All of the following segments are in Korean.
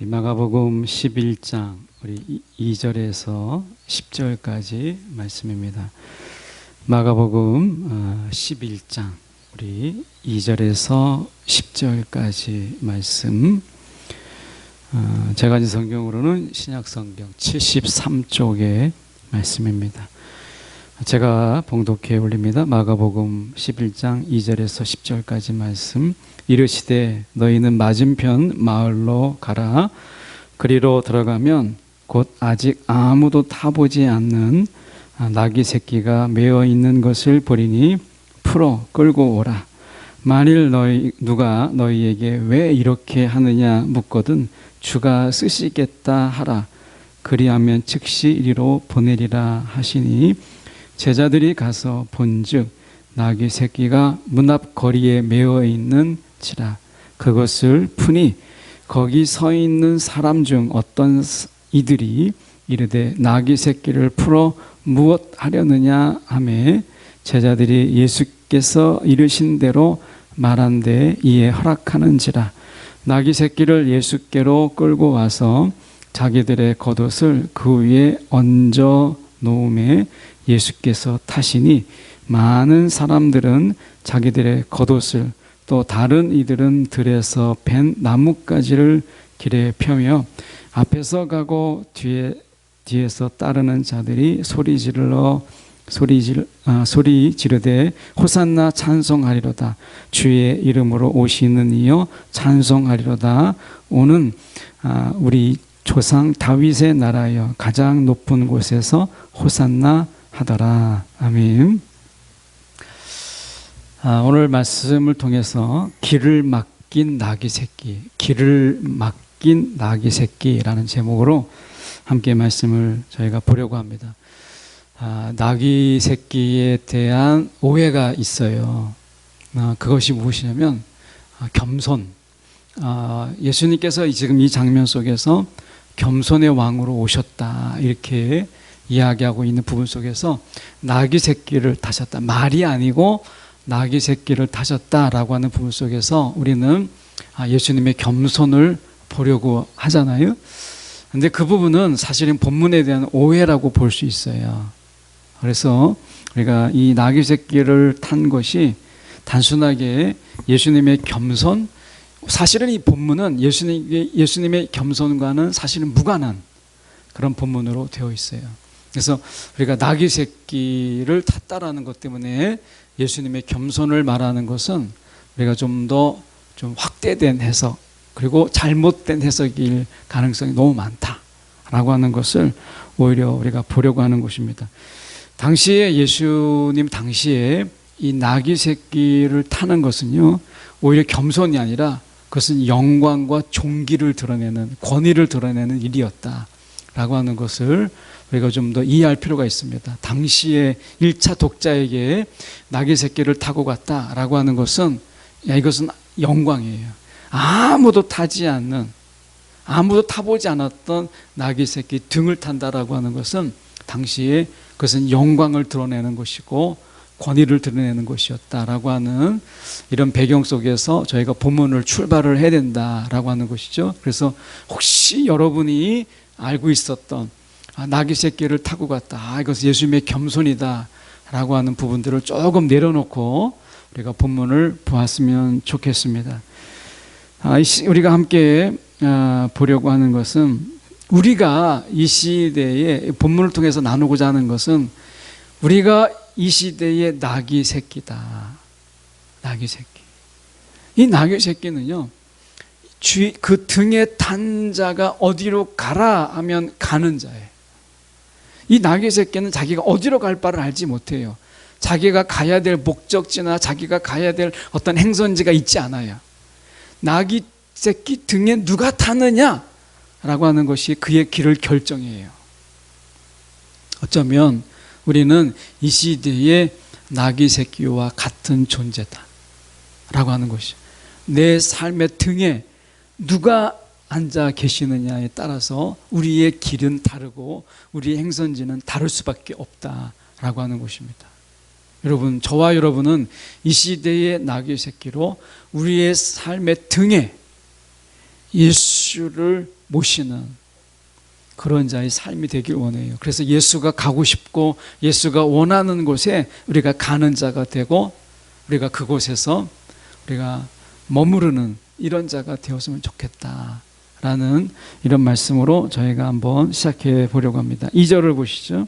우리 마가복음 11장 우리 2절에서 10절까지 말씀입니다. 마가복음 11장 우리 2절에서 10절까지 말씀. 제가 가진 성경으로는 신약성경 73쪽의 말씀입니다. 제가 봉독해 올립니다. 마가복음 11장 2절에서 10절까지 말씀. 이르시되 너희는 맞은편 마을로 가라. 그리로 들어가면 곧 아직 아무도 타보지 않는 나귀 새끼가 메어 있는 것을 보리니 풀어 끌고 오라. 만일 누가 너희에게 왜 이렇게 하느냐 묻거든 주가 쓰시겠다 하라. 그리하면 즉시 이리로 보내리라 하시니 제자들이 가서 본즉 나귀 새끼가 문 앞 거리에 메어 있는지라. 그것을 푸니 거기 서 있는 사람 중 어떤 이들이 이르되 나귀 새끼를 풀어 무엇 하려느냐 하매 제자들이 예수께서 이르신 대로 말한데 이에 허락하는지라. 나귀 새끼를 예수께로 끌고 와서 자기들의 겉옷을 그 위에 얹어 놓음에 예수께서 타시니 많은 사람들은 자기들의 겉옷을 또 다른 이들은 들에서 벤 나뭇가지를 길에 펴며 앞에서 가고 뒤에서 따르는 자들이 소리 지르되 호산나 찬송하리로다. 주의 이름으로 오시는 이여 찬송하리로다. 오는 우리 조상 다윗의 나라여 가장 높은 곳에서 호산나 하더라. 아멘. 오늘 말씀을 통해서 길을 맡긴 나귀 새끼, 길을 맡긴 나귀 새끼라는 제목으로 함께 말씀을 저희가 보려고 합니다. 나귀 새끼에 대한 오해가 있어요. 그것이 무엇이냐면 겸손. 예수님께서 지금 이 장면 속에서 겸손의 왕으로 오셨다 이렇게 이야기하고 있는 부분 속에서 나귀 새끼를 타셨다. 말이 아니고 나귀 새끼를 타셨다라고 하는 부분 속에서 우리는 예수님의 겸손을 보려고 하잖아요. 근데 그 부분은 사실은 본문에 대한 오해라고 볼 수 있어요. 그래서 우리가 이 나귀 새끼를 탄 것이 단순하게 예수님의 겸손, 사실은 이 본문은 예수님의 겸손과는 사실은 무관한 그런 본문으로 되어 있어요. 그래서 우리가 나귀 새끼를 탔다라는 것 때문에 예수님의 겸손을 말하는 것은 우리가 좀 더 확대된 해석 그리고 잘못된 해석일 가능성이 너무 많다라고 하는 것을 오히려 우리가 보려고 하는 것입니다. 당시에 예수님 당시에 이 나귀 새끼를 타는 것은요 오히려 겸손이 아니라 그것은 영광과 존귀를 드러내는 권위를 드러내는 일이었다라고 하는 것을 우리가 좀 더 이해할 필요가 있습니다. 당시에 1차 독자에게 나귀 새끼를 타고 갔다라고 하는 것은 이것은 영광이에요. 아무도 타지 않는, 아무도 타보지 않았던 나귀 새끼 등을 탄다라고 하는 것은 당시에 그것은 영광을 드러내는 것이고 권위를 드러내는 것이었다라고 하는 이런 배경 속에서 저희가 본문을 출발을 해야 된다라고 하는 것이죠. 그래서 혹시 여러분이 알고 있었던 나귀 새끼를 타고 갔다, 이것은 예수님의 겸손이다 라고 하는 부분들을 조금 내려놓고 우리가 본문을 보았으면 좋겠습니다. 우리가 함께 보려고 하는 것은 우리가 이 시대에 본문을 통해서 나누고자 하는 것은 우리가 이 시대의 나귀 새끼다. 나귀 새끼. 이 나귀 새끼는요 그 등에 탄 자가 어디로 가라 하면 가는 자예요. 이 나귀 새끼는 자기가 어디로 갈 바를 알지 못해요. 자기가 가야 될 목적지나 자기가 가야 될 어떤 행선지가 있지 않아요. 나귀 새끼 등에 누가 타느냐라고 하는 것이 그의 길을 결정해요. 어쩌면 우리는 이 시대의 나귀 새끼와 같은 존재다라고 하는 것이죠. 내 삶의 등에 누가 앉아 계시느냐에 따라서 우리의 길은 다르고 우리의 행선지는 다를 수밖에 없다라고 하는 것입니다. 여러분, 저와 여러분은 이 시대의 나귀 새끼로 우리의 삶의 등에 예수를 모시는 그런 자의 삶이 되길 원해요. 그래서 예수가 가고 싶고 예수가 원하는 곳에 우리가 가는 자가 되고 우리가 그곳에서 우리가 머무르는 이런 자가 되었으면 좋겠다라는 이런 말씀으로 저희가 한번 시작해 보려고 합니다. 2절을 보시죠.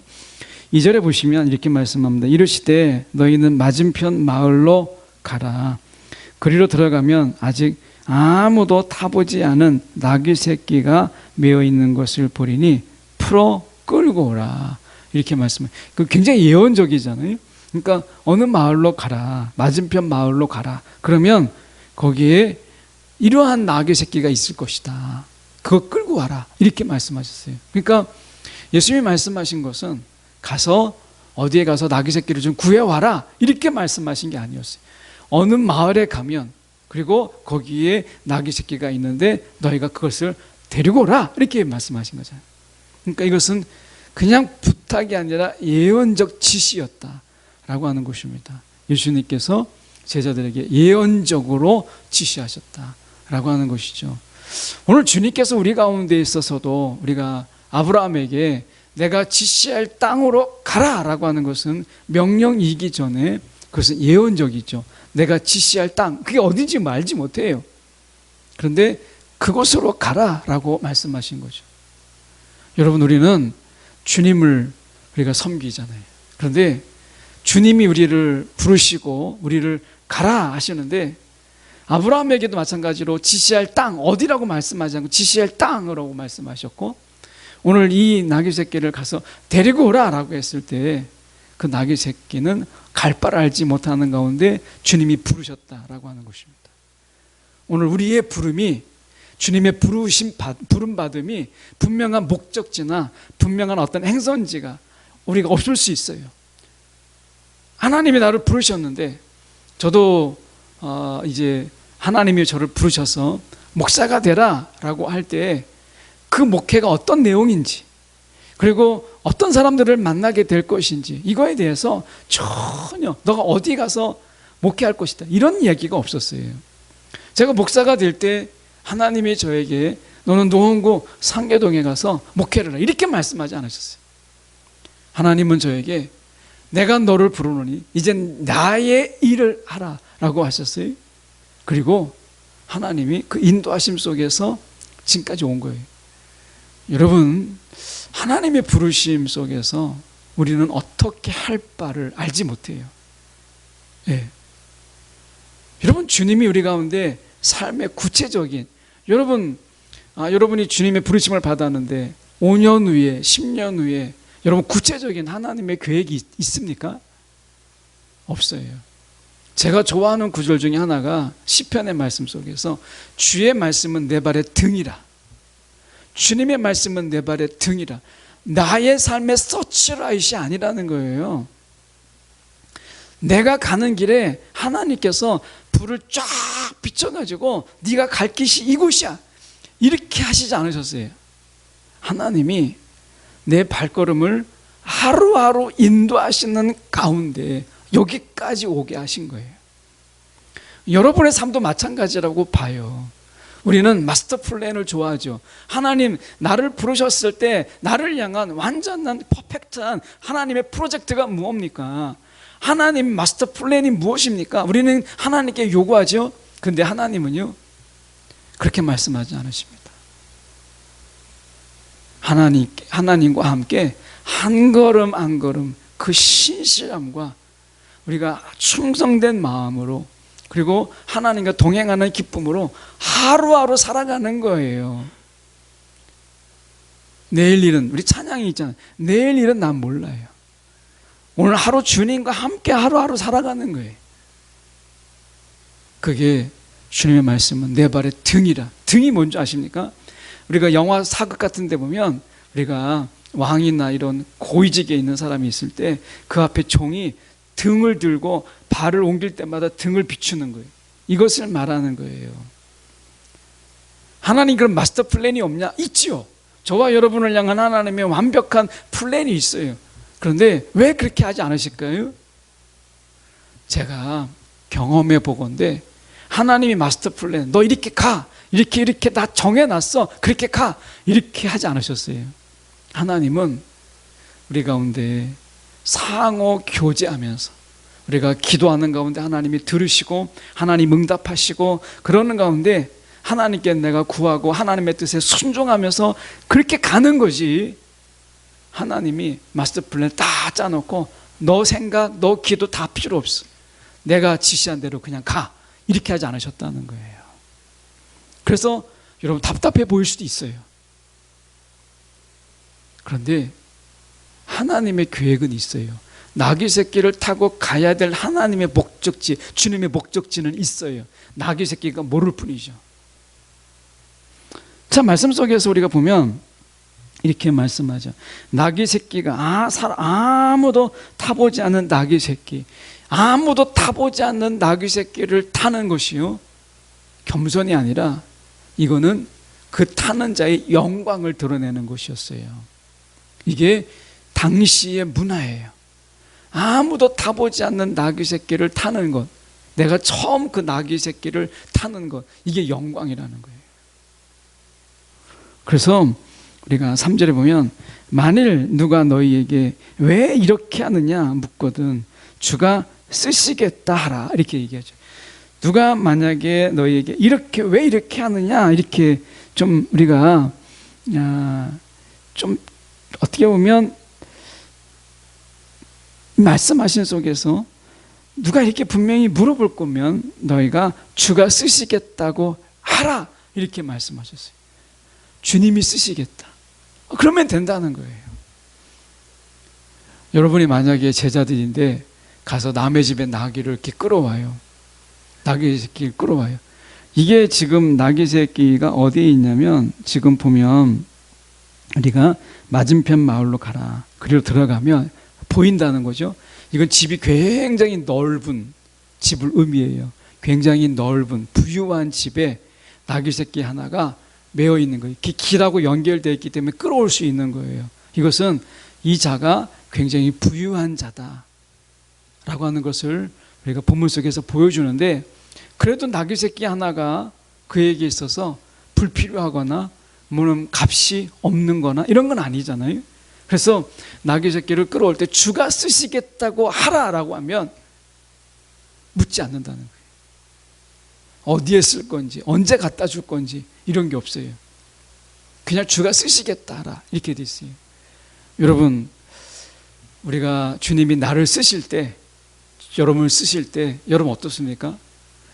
2절에 보시면 이렇게 말씀합니다. 이르시되 너희는 맞은편 마을로 가라. 그리로 들어가면 아직 아무도 타보지 않은 나귀 새끼가 메어 있는 것을 보리니 풀어 끌고 오라. 이렇게 말씀해요. 그 굉장히 예언적이잖아요. 그러니까 어느 마을로 가라. 맞은편 마을로 가라. 그러면 거기에 이러한 나귀 새끼가 있을 것이다. 그거 끌고 와라. 이렇게 말씀하셨어요. 그러니까 예수님이 말씀하신 것은 가서 어디에 가서 나귀 새끼를 좀 구해와라. 이렇게 말씀하신 게 아니었어요. 어느 마을에 가면 그리고 거기에 나귀 새끼가 있는데 너희가 그것을 데리고 오라. 이렇게 말씀하신 거잖아요. 그러니까 이것은 그냥 부탁이 아니라 예언적 지시였다라고 하는 것입니다. 예수님께서 제자들에게 예언적으로 지시하셨다라고 하는 것이죠. 오늘 주님께서 우리 가운데 있어서도 우리가 아브라함에게 내가 지시할 땅으로 가라라고 하는 것은 명령이기 전에 그것은 예언적이죠. 내가 지시할 땅, 그게 어딘지 알지 못해요. 그런데 그곳으로 가라라고 말씀하신 거죠. 여러분, 우리는 주님을 우리가 섬기잖아요. 그런데 주님이 우리를 부르시고 우리를 가라 하시는데 아브라함에게도 마찬가지로 지시할 땅, 어디라고 말씀하지 않고 지시할 땅으로 말씀하셨고 오늘 이 나귀 새끼를 가서 데리고 오라라고 했을 때 그 나귀 새끼는 갈 바를 알지 못하는 가운데 주님이 부르셨다라고 하는 것입니다. 오늘 우리의 부름이 주님의 부름 받음이 분명한 목적지나 분명한 어떤 행선지가 우리가 없을 수 있어요. 하나님이 나를 부르셨는데 저도 이제 하나님이 저를 부르셔서 목사가 되라라고 할 때 그 목회가 어떤 내용인지 그리고 어떤 사람들을 만나게 될 것인지 이거에 대해서 전혀 너가 어디 가서 목회할 것이다 이런 이야기가 없었어요. 제가 목사가 될 때 하나님이 저에게 너는 노원구 상계동에 가서 목회를 해 이렇게 말씀하지 않으셨어요. 하나님은 저에게 내가 너를 부르노니 이제 나의 일을 하라라고 하셨어요. 그리고 하나님이 그 인도하심 속에서 지금까지 온 거예요. 여러분, 하나님의 부르심 속에서 우리는 어떻게 할 바를 알지 못해요. 예. 여러분, 주님이 우리 가운데 삶의 구체적인 여러분이 주님의 부르심을 받았는데 5년 후에 10년 후에 여러분 구체적인 하나님의 계획이 있습니까? 없어요. 제가 좋아하는 구절 중에 하나가 시편의 말씀 속에서 주의 말씀은 내 발의 등이라 주님의 말씀은 내 발의 등이라 나의 삶의 서치라이시 아니라는 거예요. 내가 가는 길에 하나님께서 불을 쫙 비춰가지고 네가 갈 곳이 이곳이야 이렇게 하시지 않으셨어요. 하나님이 내 발걸음을 하루하루 인도하시는 가운데 여기까지 오게 하신 거예요. 여러분의 삶도 마찬가지라고 봐요. 우리는 마스터 플랜을 좋아하죠. 하나님 나를 부르셨을 때 나를 향한 완전한 퍼펙트한 하나님의 프로젝트가 무엇입니까? 하나님 마스터 플랜이 무엇입니까? 우리는 하나님께 요구하죠. 그런데 하나님은요 그렇게 말씀하지 않으십니다. 하나님과 함께 한 걸음 한 걸음 그 신실함과 우리가 충성된 마음으로 그리고 하나님과 동행하는 기쁨으로 하루하루 살아가는 거예요. 내일 일은 우리 찬양이 있잖아요. 내일 일은 난 몰라요. 오늘 하루 주님과 함께 하루하루 살아가는 거예요. 그게 주님의 말씀은 내 발의 등이라. 등이 뭔지 아십니까? 우리가 영화 사극 같은 데 보면 우리가 왕이나 이런 고위직에 있는 사람이 있을 때 그 앞에 종이 등을 들고 발을 옮길 때마다 등을 비추는 거예요. 이것을 말하는 거예요. 하나님 그런 마스터 플랜이 없냐? 있지요. 저와 여러분을 향한 하나님의 완벽한 플랜이 있어요. 그런데 왜 그렇게 하지 않으실까요? 제가 경험해 보건대 하나님이 마스터 플랜 너 이렇게 가 이렇게 나 정해놨어. 그렇게 가. 이렇게 하지 않으셨어요. 하나님은 우리 가운데 상호 교제하면서 우리가 기도하는 가운데 하나님이 들으시고 하나님 응답하시고 그러는 가운데 하나님께 내가 구하고 하나님의 뜻에 순종하면서 그렇게 가는 거지. 하나님이 마스터 플랜 다 짜놓고 너 생각, 너 기도 다 필요 없어. 내가 지시한 대로 그냥 가. 이렇게 하지 않으셨다는 거예요. 그래서 여러분 답답해 보일 수도 있어요. 그런데 하나님의 계획은 있어요. 나귀 새끼를 타고 가야 될 하나님의 목적지, 주님의 목적지는 있어요. 나귀 새끼가 모를 뿐이죠. 자, 말씀 속에서 우리가 보면 이렇게 말씀하죠. 나귀 새끼가 아무도 타보지 않는 나귀 새끼, 아무도 타보지 않는 나귀 새끼를 타는 것이요, 겸손이 아니라 이거는 그 타는 자의 영광을 드러내는 것이었어요. 이게 당시의 문화예요. 아무도 타보지 않는 나귀 새끼를 타는 것, 내가 처음 그 나귀 새끼를 타는 것, 이게 영광이라는 거예요. 그래서 우리가 3절에 보면 만일 누가 너희에게 왜 이렇게 하느냐 묻거든 주가 쓰시겠다 하라, 이렇게 얘기하죠. 누가 만약에 너희에게 이렇게 왜 이렇게 하느냐, 이렇게 좀 우리가 좀 어떻게 보면 말씀하신 속에서 누가 이렇게 분명히 물어볼 거면 너희가 주가 쓰시겠다고 하라, 이렇게 말씀하셨어요. 주님이 쓰시겠다. 그러면 된다는 거예요. 여러분이 만약에 제자들인데 가서 남의 집에 나귀를 이렇게 끌어와요. 나귀 새끼를 끌어와요. 이게 지금 나귀 새끼가 어디에 있냐면 지금 보면 우리가 맞은편 마을로 가라. 그리로 들어가면 보인다는 거죠. 이건 집이 굉장히 넓은 집을 의미해요. 굉장히 넓은 부유한 집에 나귀 새끼 하나가 매어 있는 거예요. 길하고 연결되어 있기 때문에 끌어올 수 있는 거예요. 이것은 이 자가 굉장히 부유한 자다라고 하는 것을 우리가 본문 속에서 보여주는데, 그래도 나귀 새끼 하나가 그에게 있어서 불필요하거나 뭐는 값이 없는 거나 이런 건 아니잖아요. 그래서 나귀 새끼를 끌어올 때 주가 쓰시겠다고 하라라고 하면 묻지 않는다는 거예요. 어디에 쓸 건지, 언제 갖다 줄 건지 이런 게 없어요. 그냥 주가 쓰시겠다 하라, 이렇게 돼 있어요. 여러분, 우리가 주님이 나를 쓰실 때, 여러분을 쓰실 때 여러분 어떻습니까?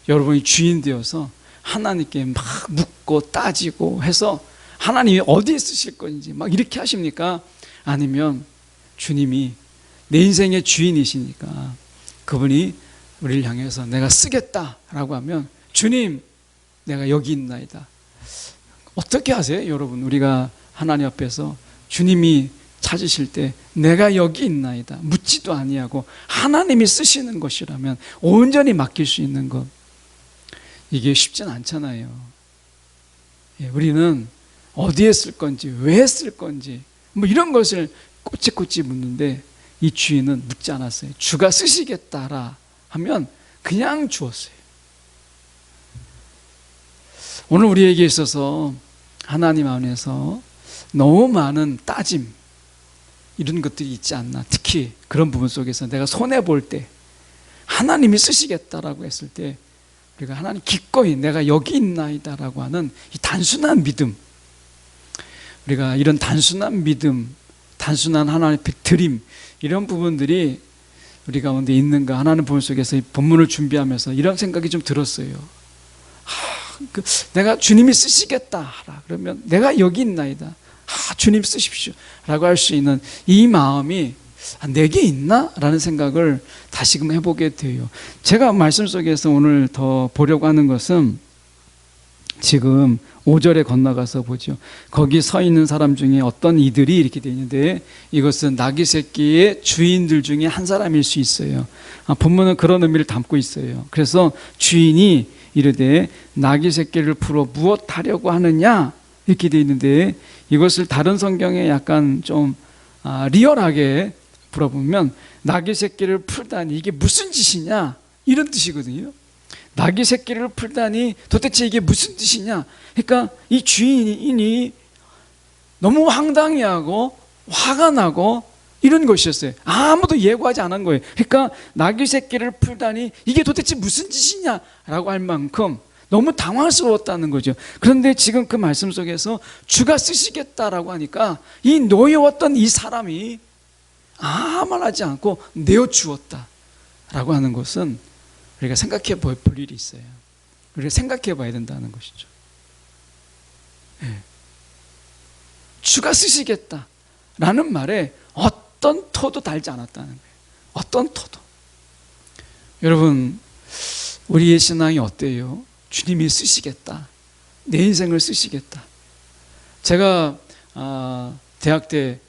여러분이 주인 되어서 하나님께 막 묻고 따지고 해서 하나님이 어디에 쓰실 건지 막 이렇게 하십니까? 아니면 주님이 내 인생의 주인이시니까 그분이 우리를 향해서 내가 쓰겠다라고 하면 주님, 내가 여기 있나이다. 어떻게 하세요? 여러분, 우리가 하나님 앞에서 주님이 찾으실 때 내가 여기 있나이다 묻지도 아니하고 하나님이 쓰시는 것이라면 온전히 맡길 수 있는 것, 이게 쉽진 않잖아요. 우리는 어디에 쓸 건지, 왜 쓸 건지 뭐 이런 것을 꼬치꼬치 묻는데 이 주인은 묻지 않았어요. 주가 쓰시겠다라 하면 그냥 주었어요. 오늘 우리에게 있어서 하나님 안에서 너무 많은 따짐, 이런 것들이 있지 않나. 특히 그런 부분 속에서 내가 손해볼 때 하나님이 쓰시겠다라고 했을 때 우리가 하나님 기꺼이 내가 여기 있나이다라고 하는 이 단순한 믿음, 우리가 이런 단순한 믿음, 단순한 하나님의 드림, 이런 부분들이 우리 가운데 있는가 하나는 부분 속에서 이 본문을 준비하면서 이런 생각이 좀 들었어요. 내가 주님이 쓰시겠다 하라 그러면 내가 여기 있나이다, 주님 쓰십시오 라고 할 수 있는 이 마음이 내게 있나? 라는 생각을 다시금 해보게 돼요. 제가 말씀 속에서 오늘 더 보려고 하는 것은 지금 5절에 건너가서 보죠. 거기 서 있는 사람 중에 어떤 이들이 이렇게 되어 있는데, 이것은 나귀 새끼의 주인들 중에 한 사람일 수 있어요. 본문은 그런 의미를 담고 있어요. 그래서 주인이 이르되 나귀 새끼를 풀어 무엇 하려고 하느냐, 이렇게 되어 있는데, 이것을 다른 성경에 약간 좀 리얼하게 물어보면 나귀 새끼를 풀다니 이게 무슨 짓이냐, 이런 뜻이거든요. 낙이 새끼를 풀다니 도대체 이게 무슨 뜻이냐? 그러니까 이 주인이 너무 황당해하고 화가 나고 이런 것이었어요. 아무도 예고하지 않은 거예요. 그러니까 낙이 새끼를 풀다니 이게 도대체 무슨 짓이냐라고 할 만큼 너무 당황스러웠다는 거죠. 그런데 지금 그 말씀 속에서 주가 쓰시겠다라고 하니까 이 놓여왔던 이 사람이 아무 말 하지 않고 내어주었다라고 하는 것은 우리가 생각해 볼 일이 있어요. 우리가 생각해 봐야 된다는 것이죠. 네. 주가 쓰시겠다라는 말에 어떤 토도 달지 않았다는 거예요. 어떤 토도. 여러분, 우리의 신앙이 어때요? 주님이 쓰시겠다. 내 인생을 쓰시겠다. 제가 대학 때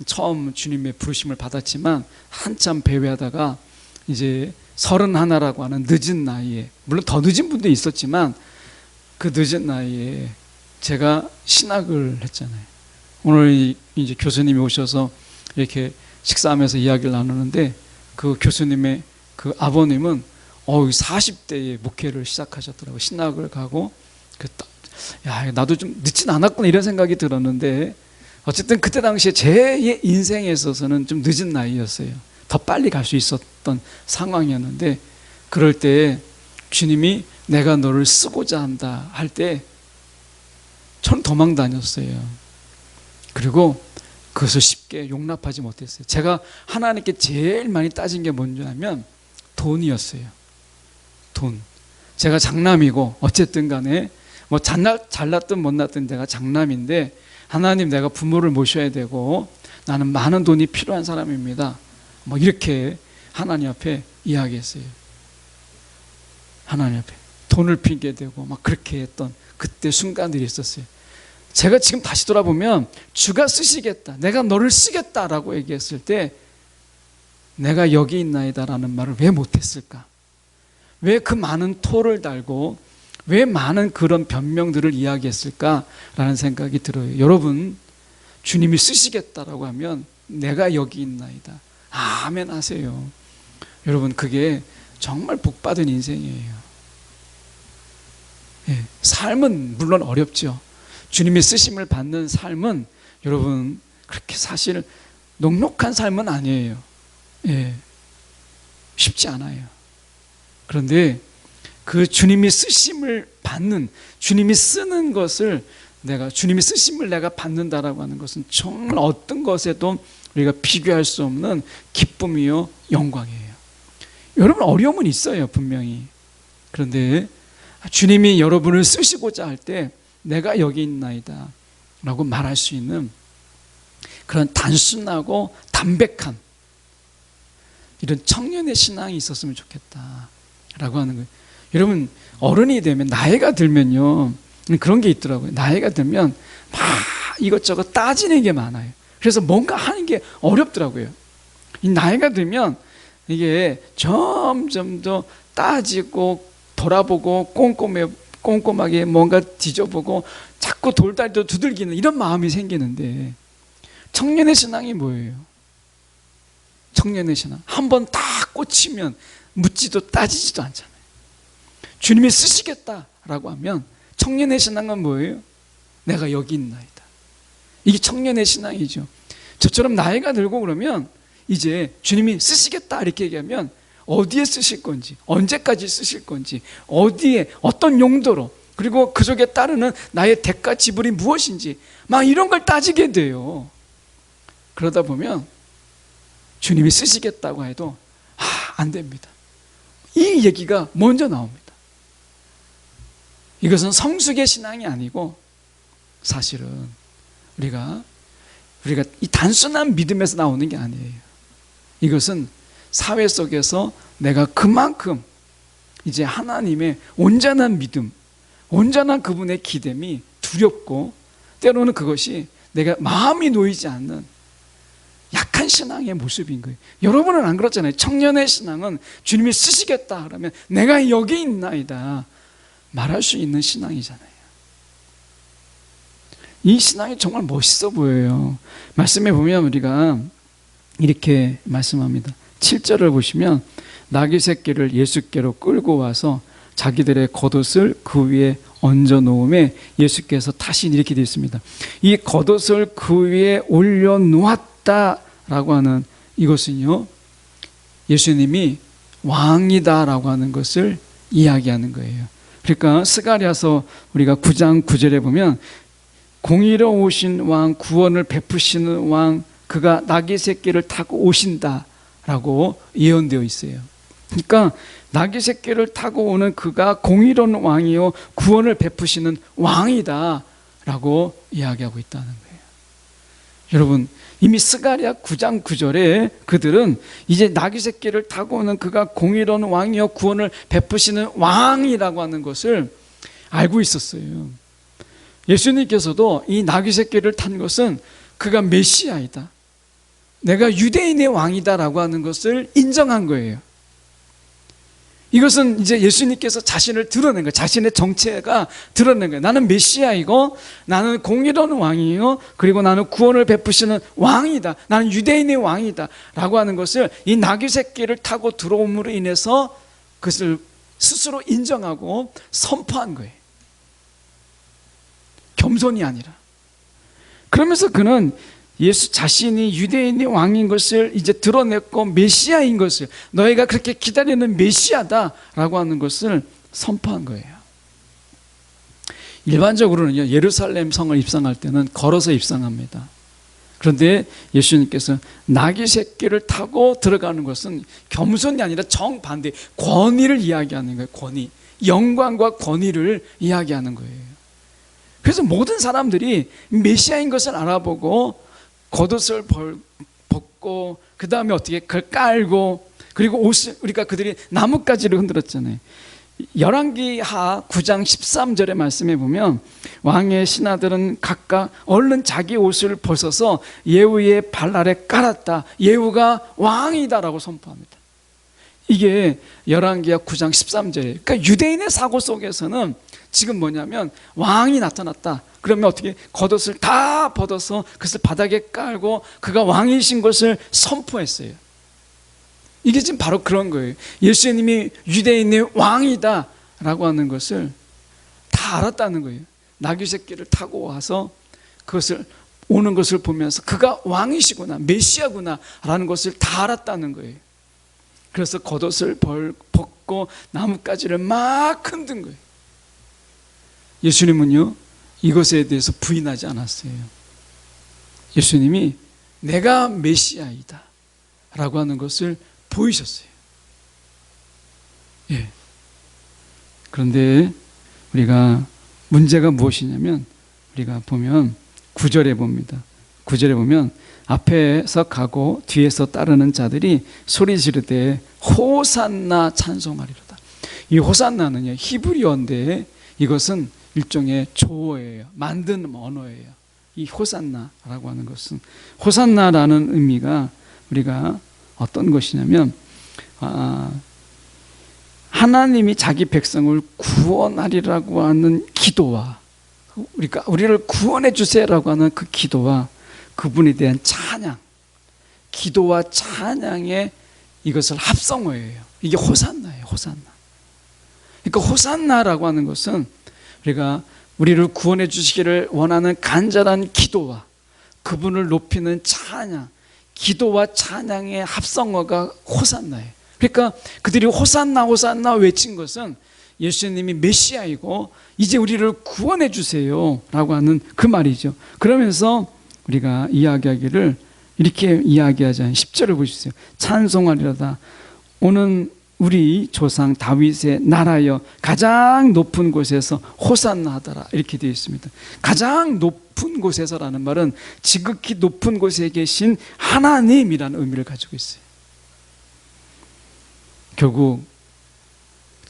처음 주님의 부르심을 받았지만 한참 배회하다가 이제 31라고 하는 늦은 나이에, 물론 더 늦은 분도 있었지만 그 늦은 나이에 제가 신학을 했잖아요. 오늘 이제 교수님이 오셔서 이렇게 식사하면서 이야기를 나누는데 그 교수님의 그 아버님은 40대에 목회를 시작하셨더라고요. 신학을 가고 야, 나도 좀 늦진 않았구나 이런 생각이 들었는데 어쨌든 그때 당시에 제 인생에 있어서는 좀 늦은 나이였어요. 더 빨리 갈 수 있었던 상황이었는데 그럴 때 주님이 내가 너를 쓰고자 한다 할 때 저는 도망 다녔어요. 그리고 그것을 쉽게 용납하지 못했어요. 제가 하나님께 제일 많이 따진 게 뭔지 하면 돈이었어요. 돈. 제가 장남이고 어쨌든 간에 뭐 잘났든 못났든 내가 장남인데 하나님, 내가 부모를 모셔야 되고 나는 많은 돈이 필요한 사람입니다. 뭐 이렇게 하나님 앞에 이야기했어요. 하나님 앞에 돈을 핑계대고 막 그렇게 했던 그때 순간들이 있었어요. 제가 지금 다시 돌아보면 주가 쓰시겠다, 내가 너를 쓰겠다라고 얘기했을 때 내가 여기 있나이다라는 말을 왜 못했을까? 왜 그 많은 토를 달고 왜 많은 그런 변명들을 이야기했을까라는 생각이 들어요. 여러분, 주님이 쓰시겠다라고 하면 내가 여기 있나이다, 아멘 하세요. 여러분, 그게 정말 복받은 인생이에요. 예, 삶은 물론 어렵죠. 주님이 쓰심을 받는 삶은 여러분 그렇게 사실 녹록한 삶은 아니에요. 예, 쉽지 않아요. 그런데 그 주님이 쓰심을 받는, 주님이 쓰는 것을 주님이 쓰심을 내가 받는다라고 하는 것은 정말 어떤 것에도 우리가 비교할 수 없는 기쁨이요 영광이에요. 여러분, 어려움은 있어요, 분명히. 그런데 주님이 여러분을 쓰시고자 할 때 내가 여기 있나이다 라고 말할 수 있는 그런 단순하고 담백한 이런 청년의 신앙이 있었으면 좋겠다 라고 하는 거예요. 여러분, 어른이 되면, 나이가 들면요, 그런 게 있더라고요. 나이가 들면 막 이것저것 따지는 게 많아요. 그래서 뭔가 하는 게 어렵더라고요. 이 나이가 들면 이게 점점 더 따지고 돌아보고 꼼꼼하게 뭔가 뒤져보고 자꾸 돌다리도 두들기는 이런 마음이 생기는데, 청년의 신앙이 뭐예요? 청년의 신앙, 한번 다 꽂히면 묻지도 따지지도 않잖아요. 주님이 쓰시겠다라고 하면 청년의 신앙은 뭐예요? 내가 여기 있나이다. 이게 청년의 신앙이죠. 저처럼 나이가 들고 그러면 이제 주님이 쓰시겠다 이렇게 얘기하면 어디에 쓰실 건지, 언제까지 쓰실 건지, 어디에, 어떤 용도로, 그리고 그 속에 따르는 나의 대가 지불이 무엇인지 막 이런 걸 따지게 돼요. 그러다 보면 주님이 쓰시겠다고 해도 안 됩니다. 이 얘기가 먼저 나옵니다. 이것은 성숙의 신앙이 아니고 사실은 우리가 이 단순한 믿음에서 나오는 게 아니에요. 이것은 사회 속에서 내가 그만큼 이제 하나님의 온전한 믿음, 온전한 그분의 기됨이 두렵고, 때로는 그것이 내가 마음이 놓이지 않는 약한 신앙의 모습인 거예요. 여러분은 안 그렇잖아요. 청년의 신앙은 주님이 쓰시겠다 그러면 내가 여기 있나이다 말할 수 있는 신앙이잖아요. 이 신앙이 정말 멋있어 보여요. 말씀에 보면 우리가 이렇게 말씀합니다. 7절을 보시면 낙이 새끼를 예수께로 끌고 와서 자기들의 겉옷을 그 위에 얹어 놓음에 예수께서 다시 이렇게 되어 있습니다. 이 겉옷을 그 위에 올려 놓았다라고 하는 이것은요, 예수님이 왕이다라고 하는 것을 이야기하는 거예요. 그러니까 스가랴서 우리가 9장 9절에 보면 공의로우신 왕, 구원을 베푸시는 왕, 그가 나귀 새끼를 타고 오신다라고 예언되어 있어요. 그러니까 나귀 새끼를 타고 오는 그가 공의로운 왕이요 구원을 베푸시는 왕이다라고 이야기하고 있다는 거예요. 여러분, 이미 스가랴 9장 9절에 그들은 이제 나귀 새끼를 타고 오는 그가 공의로운 왕이요 구원을 베푸시는 왕이라고 하는 것을 알고 있었어요. 예수님께서도 이 나귀 새끼를 탄 것은 그가 메시아이다, 내가 유대인의 왕이다라고 하는 것을 인정한 거예요. 이것은 이제 예수님께서 자신을 드러낸 거예요. 자신의 정체가 드러낸 거예요. 나는 메시아이고 나는 공의로운 왕이요 그리고 나는 구원을 베푸시는 왕이다, 나는 유대인의 왕이다 라고 하는 것을 이 나귀 새끼를 타고 들어옴으로 인해서 그것을 스스로 인정하고 선포한 거예요. 겸손이 아니라. 그러면서 그는 예수 자신이 유대인의 왕인 것을 이제 드러냈고 메시아인 것을, 너희가 그렇게 기다리는 메시아다라고 하는 것을 선포한 거예요. 일반적으로는요, 예루살렘 성을 입성할 때는 걸어서 입성합니다. 그런데 예수님께서 나귀 새끼를 타고 들어가는 것은 겸손이 아니라 정반대, 권위를 이야기하는 거예요. 권위, 영광과 권위를 이야기하는 거예요. 그래서 모든 사람들이 메시아인 것을 알아보고 겉옷을 벗고 그 다음에 어떻게 그걸 깔고, 그리고 옷을, 우리가 그들이 나뭇가지를 흔들었잖아요. 열왕기하 9장 13절의 말씀에 보면 왕의 신하들은 각각 얼른 자기 옷을 벗어서 예후의 발 아래 깔았다, 예후가 왕이다라고 선포합니다. 이게 열왕기하 9장 13절이에요. 그러니까 유대인의 사고 속에서는 지금 뭐냐면 왕이 나타났다 그러면 어떻게 겉옷을 다 벗어서 그것을 바닥에 깔고 그가 왕이신 것을 선포했어요. 이게 지금 바로 그런 거예요. 예수님이 유대인의 왕이다 라고 하는 것을 다 알았다는 거예요. 나귀 새끼를 타고 와서 그것을 오는 것을 보면서 그가 왕이시구나, 메시아구나 라는 것을 다 알았다는 거예요. 그래서 겉옷을 벗고 나뭇가지를 막 흔든 거예요. 예수님은요, 이것에 대해서 부인하지 않았어요. 예수님이 내가 메시아이다 라고 하는 것을 보이셨어요. 예. 그런데 우리가 문제가 무엇이냐면, 우리가 보면 9절에 봅니다. 9절에 보면 앞에서 가고 뒤에서 따르는 자들이 소리 지르되 호산나 찬송하리로다. 이 호산나는요, 히브리어인데 이것은 일종의 조어예요. 만든 언어예요. 이 호산나라고 하는 것은, 호산나라는 의미가 우리가 어떤 것이냐면 하나님이 자기 백성을 구원하리라고 하는 기도와, 그러니까 우리를 구원해 주세요라고 하는 그 기도와 그분에 대한 찬양, 기도와 찬양의 이것을 합성어예요. 이게 호산나예요. 호산나. 그러니까 호산나라고 하는 것은 우리가 우리를 구원해 주시기를 원하는 간절한 기도와 그분을 높이는 찬양, 기도와 찬양의 합성어가 호산나예요. 그러니까 그들이 호산나 호산나 외친 것은 예수님이 메시아이고 이제 우리를 구원해 주세요 라고 하는 그 말이죠. 그러면서 우리가 이야기하기를 이렇게 이야기하잖아요. 10절을 보십시오. 찬송하리로다. 오는 우리 조상 다윗의 나라여 가장 높은 곳에서 호산나 하더라, 이렇게 되어 있습니다. 가장 높은 곳에서라는 말은 지극히 높은 곳에 계신 하나님이라는 의미를 가지고 있어요. 결국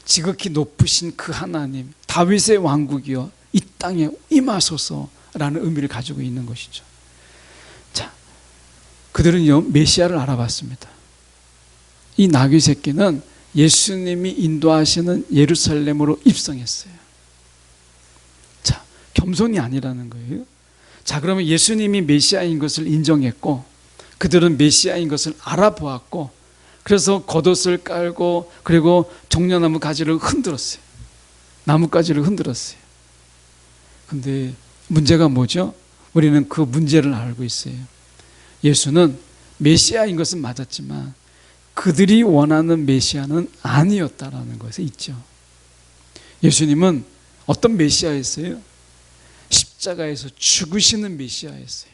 지극히 높으신 그 하나님, 다윗의 왕국이여 이 땅에 임하소서라는 의미를 가지고 있는 것이죠. 자, 그들은요 메시아를 알아봤습니다. 이 나귀 새끼는 예수님이 인도하시는 예루살렘으로 입성했어요. 자, 겸손이 아니라는 거예요. 자, 그러면 예수님이 메시아인 것을 인정했고 그들은 메시아인 것을 알아보았고 그래서 겉옷을 깔고 그리고 종려나무 가지를 흔들었어요. 나뭇가지를 흔들었어요. 근데 문제가 뭐죠? 우리는 그 문제를 알고 있어요. 예수는 메시아인 것은 맞았지만 그들이 원하는 메시아는 아니었다라는 것에 있죠. 예수님은 어떤 메시아였어요? 십자가에서 죽으시는 메시아였어요.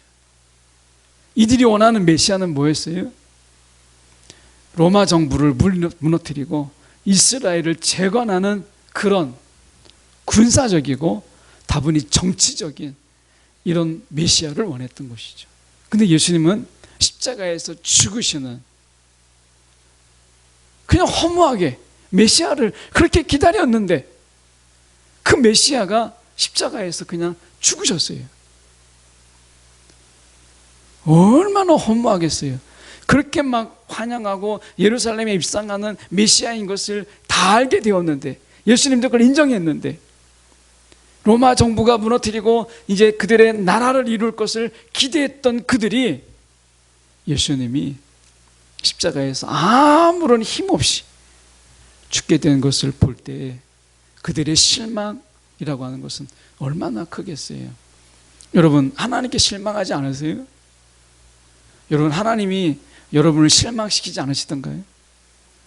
이들이 원하는 메시아는 뭐였어요? 로마 정부를 무너뜨리고 이스라엘을 재건하는 그런 군사적이고 다분히 정치적인 이런 메시아를 원했던 것이죠. 근데 예수님은 십자가에서 죽으시는, 그냥 허무하게 메시아를 그렇게 기다렸는데 그 메시아가 십자가에서 그냥 죽으셨어요. 얼마나 허무하겠어요. 그렇게 막 환영하고 예루살렘에 입성하는 메시아인 것을 다 알게 되었는데, 예수님도 그걸 인정했는데, 로마 정부가 무너뜨리고 이제 그들의 나라를 이룰 것을 기대했던 그들이 예수님이 십자가에서 아무런 힘 없이 죽게 된 것을 볼 때 그들의 실망이라고 하는 것은 얼마나 크겠어요. 여러분, 하나님께 실망하지 않으세요? 여러분, 하나님이 여러분을 실망시키지 않으시던가요?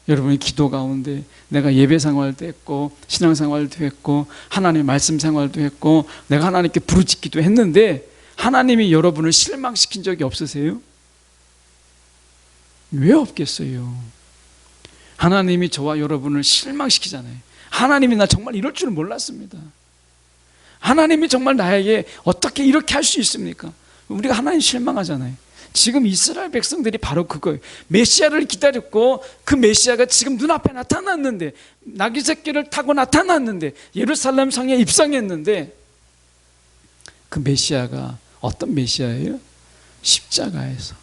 여러분이 기도 가운데 내가 예배 생활도 했고 신앙 생활도 했고 하나님의 말씀 생활도 했고 내가 하나님께 부르짖기도 했는데 하나님이 여러분을 실망시킨 적이 없으세요? 왜 없겠어요? 하나님이 저와 여러분을 실망시키잖아요. 하나님이 나 정말 이럴 줄은 몰랐습니다. 하나님이 정말 나에게 어떻게 이렇게 할 수 있습니까? 우리가 하나님 실망하잖아요. 지금 이스라엘 백성들이 바로 그거예요. 메시아를 기다렸고 그 메시아가 지금 눈앞에 나타났는데, 나귀 새끼를 타고 나타났는데, 예루살렘 성에 입성했는데, 그 메시아가 어떤 메시아예요? 십자가에서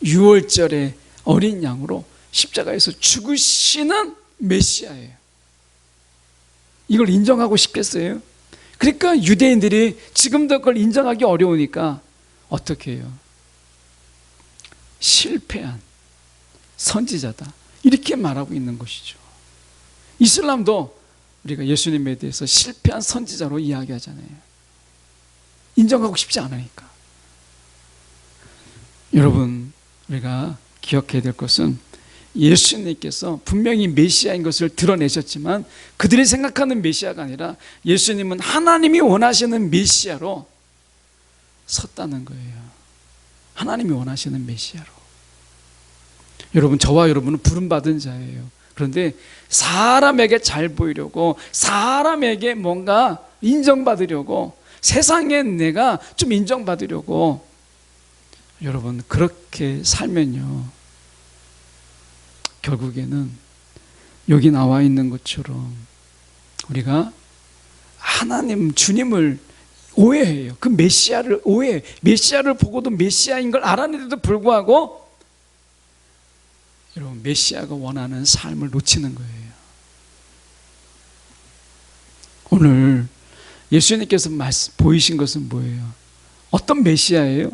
유월절에 어린 양으로 십자가에서 죽으시는 메시아예요. 이걸 인정하고 싶겠어요? 그러니까 유대인들이 지금도 그걸 인정하기 어려우니까 어떻게 해요? 실패한 선지자다, 이렇게 말하고 있는 것이죠. 이슬람도 우리가 예수님에 대해서 실패한 선지자로 이야기하잖아요. 인정하고 싶지 않으니까. 여러분, 우리가 기억해야 될 것은 예수님께서 분명히 메시아인 것을 드러내셨지만 그들이 생각하는 메시아가 아니라 예수님은 하나님이 원하시는 메시아로 섰다는 거예요. 하나님이 원하시는 메시아로. 여러분, 저와 여러분은 부름받은 자예요. 그런데 사람에게 잘 보이려고, 사람에게 뭔가 인정받으려고, 세상에 내가 좀 인정받으려고, 여러분 그렇게 살면요, 결국에는 여기 나와 있는 것처럼 우리가 하나님 주님을 오해해요. 그 메시아를 오해해요. 메시아를 보고도 메시아인 걸 알았는데도 불구하고 여러분, 메시아가 원하는 삶을 놓치는 거예요. 오늘 예수님께서 보이신 것은 뭐예요? 어떤 메시아예요?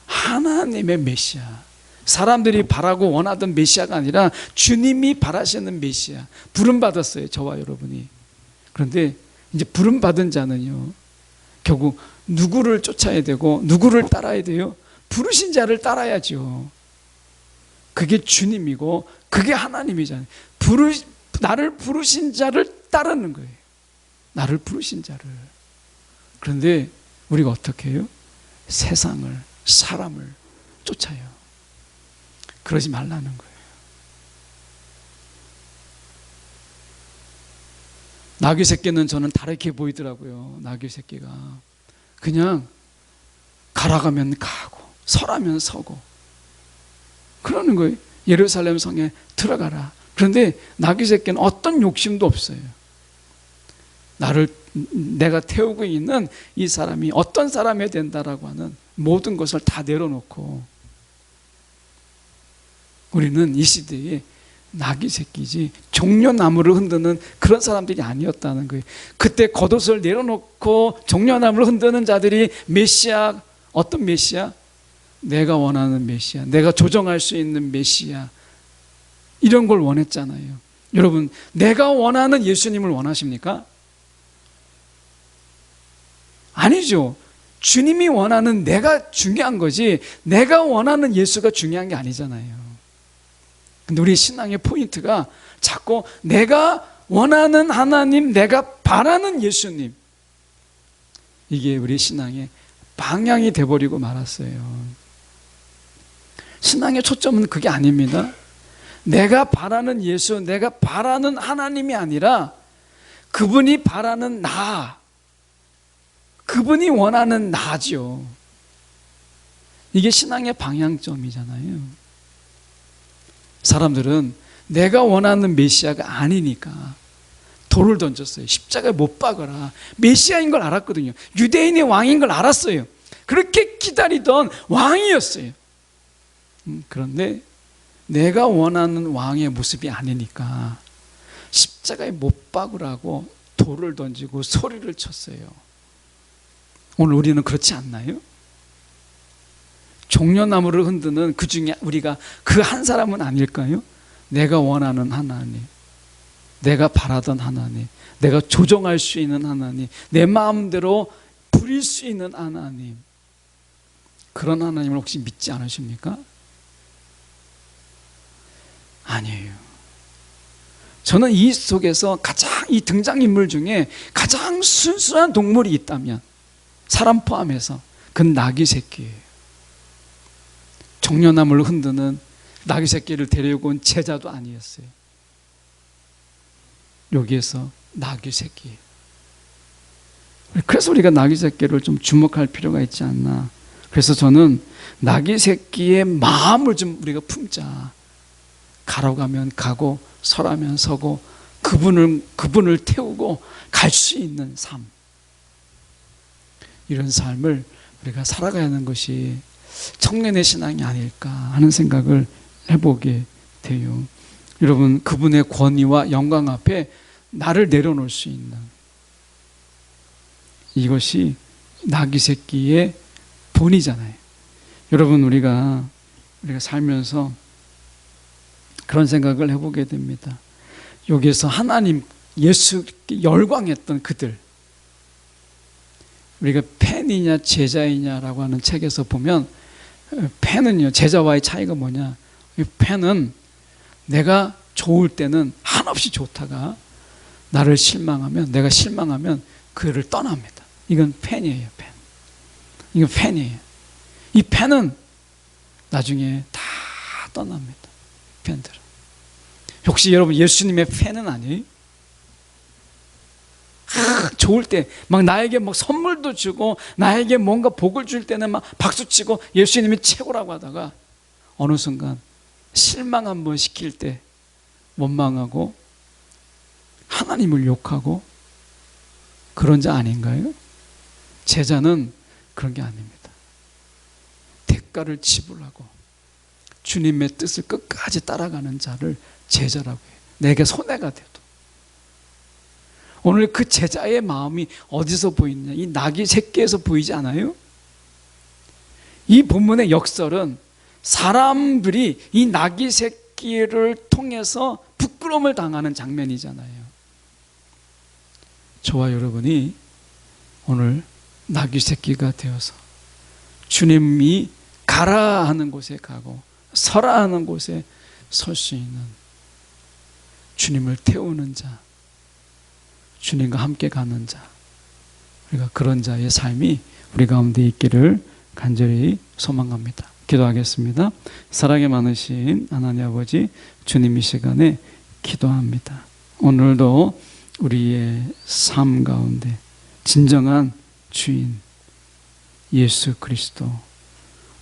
하나님의 메시아. 사람들이 바라고 원하던 메시아가 아니라 주님이 바라시는 메시아. 부름받았어요, 저와 여러분이. 그런데 이제 부름받은 자는요, 결국 누구를 쫓아야 되고 누구를 따라야 돼요? 부르신 자를 따라야죠. 그게 주님이고 그게 하나님이잖아요. 나를 부르신 자를 따르는 거예요. 나를 부르신 자를. 그런데 우리가 어떻게 해요? 세상을, 사람을 쫓아요. 그러지 말라는 거예요. 나귀 새끼는 저는 다르게 보이더라고요. 나귀 새끼가 그냥 가라가면 가고 서라면 서고 그러는 거예요. 예루살렘 성에 들어가라. 그런데 나귀 새끼는 어떤 욕심도 없어요. 내가 태우고 있는 이 사람이 어떤 사람이 된다라고 하는 모든 것을 다 내려놓고, 우리는 이 시대에 나귀 새끼지 종려나무를 흔드는 그런 사람들이 아니었다는 거예요. 그때 겉옷을 내려놓고 종려나무를 흔드는 자들이 메시아, 어떤 메시아? 내가 원하는 메시아, 내가 조정할 수 있는 메시아, 이런 걸 원했잖아요. 여러분, 내가 원하는 예수님을 원하십니까? 아니죠. 주님이 원하는 내가 중요한 거지 내가 원하는 예수가 중요한 게 아니잖아요. 근데 우리 신앙의 포인트가 자꾸 내가 원하는 하나님, 내가 바라는 예수님, 이게 우리 신앙의 방향이 돼버리고 말았어요. 신앙의 초점은 그게 아닙니다. 내가 바라는 예수, 내가 바라는 하나님이 아니라 그분이 바라는 나, 그분이 원하는 나죠. 이게 신앙의 방향점이잖아요. 사람들은 내가 원하는 메시아가 아니니까 돌을 던졌어요. 십자가에 못 박아라. 메시아인 걸 알았거든요. 유대인의 왕인 걸 알았어요. 그렇게 기다리던 왕이었어요. 그런데 내가 원하는 왕의 모습이 아니니까 십자가에 못 박으라고 돌을 던지고 소리를 쳤어요. 오늘 우리는 그렇지 않나요? 종려나무를 흔드는 그 중에 우리가 그 한 사람은 아닐까요? 내가 원하는 하나님, 내가 바라던 하나님, 내가 조정할 수 있는 하나님, 내 마음대로 부릴 수 있는 하나님, 그런 하나님을 혹시 믿지 않으십니까? 아니에요. 저는 이 속에서 가장, 이 등장인물 중에 가장 순수한 동물이 있다면 사람 포함해서 그건 나귀 새끼예요. 종려나무를 흔드는 나귀 새끼를 데리고 온 제자도 아니었어요. 여기에서 나귀 새끼. 그래서 우리가 나귀 새끼를 좀 주목할 필요가 있지 않나. 그래서 저는 나귀 새끼의 마음을 좀 우리가 품자. 가러 가면 가고 서라면 서고 그분을 태우고 갈 수 있는 삶, 이런 삶을 우리가 살아가야 하는 것이 청년의 신앙이 아닐까 하는 생각을 해보게 돼요. 여러분, 그분의 권위와 영광 앞에 나를 내려놓을 수 있는, 이것이 나귀 새끼의 본이잖아요. 여러분, 우리가 살면서 그런 생각을 해보게 됩니다. 여기에서 하나님, 예수께 열광했던 그들, 우리가 팬이냐 제자이냐라고 하는 책에서 보면, 팬은요, 제자와의 차이가 뭐냐, 팬은 내가 좋을 때는 한없이 좋다가 나를 실망하면, 내가 실망하면 그를 떠납니다. 이건 팬이에요. 팬. 이건 팬이에요. 이 팬은 나중에 다 떠납니다. 팬들은. 혹시 여러분 예수님의 팬은 아니에요? 좋을 때 막 나에게 막 선물도 주고 나에게 뭔가 복을 줄 때는 막 박수치고 예수님이 최고라고 하다가 어느 순간 실망 한번 시킬 때 원망하고 하나님을 욕하고 그런 자 아닌가요? 제자는 그런 게 아닙니다. 대가를 지불하고 주님의 뜻을 끝까지 따라가는 자를 제자라고 해요. 내게 손해가 돼도. 오늘 그 제자의 마음이 어디서 보이느냐? 이 나귀 새끼에서 보이지 않아요? 이 본문의 역설은 사람들이 이 나귀 새끼를 통해서 부끄러움을 당하는 장면이잖아요. 저와 여러분이 오늘 나귀 새끼가 되어서 주님이 가라 하는 곳에 가고 서라 하는 곳에 설 수 있는, 주님을 태우는 자, 주님과 함께 가는 자, 우리가 그런 자의 삶이 우리 가운데 있기를 간절히 소망합니다. 기도하겠습니다. 사랑이 많으신 하나님 아버지, 주님 이 시간에 기도합니다. 오늘도 우리의 삶 가운데 진정한 주인 예수 그리스도,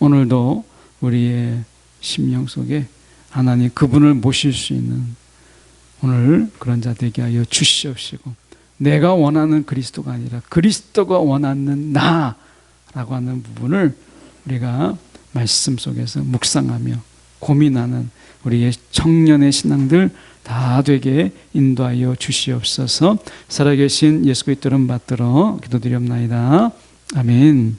오늘도 우리의 심령 속에 하나님 그분을 모실 수 있는 오늘 그런 자 되게 하여 주시옵시고, 내가 원하는 그리스도가 아니라 그리스도가 원하는 나라고 하는 부분을 우리가 말씀 속에서 묵상하며 고민하는 우리의 청년의 신앙들 다 되게 인도하여 주시옵소서. 살아계신 예수 그리스도를 받들어 기도드리옵나이다. 아멘.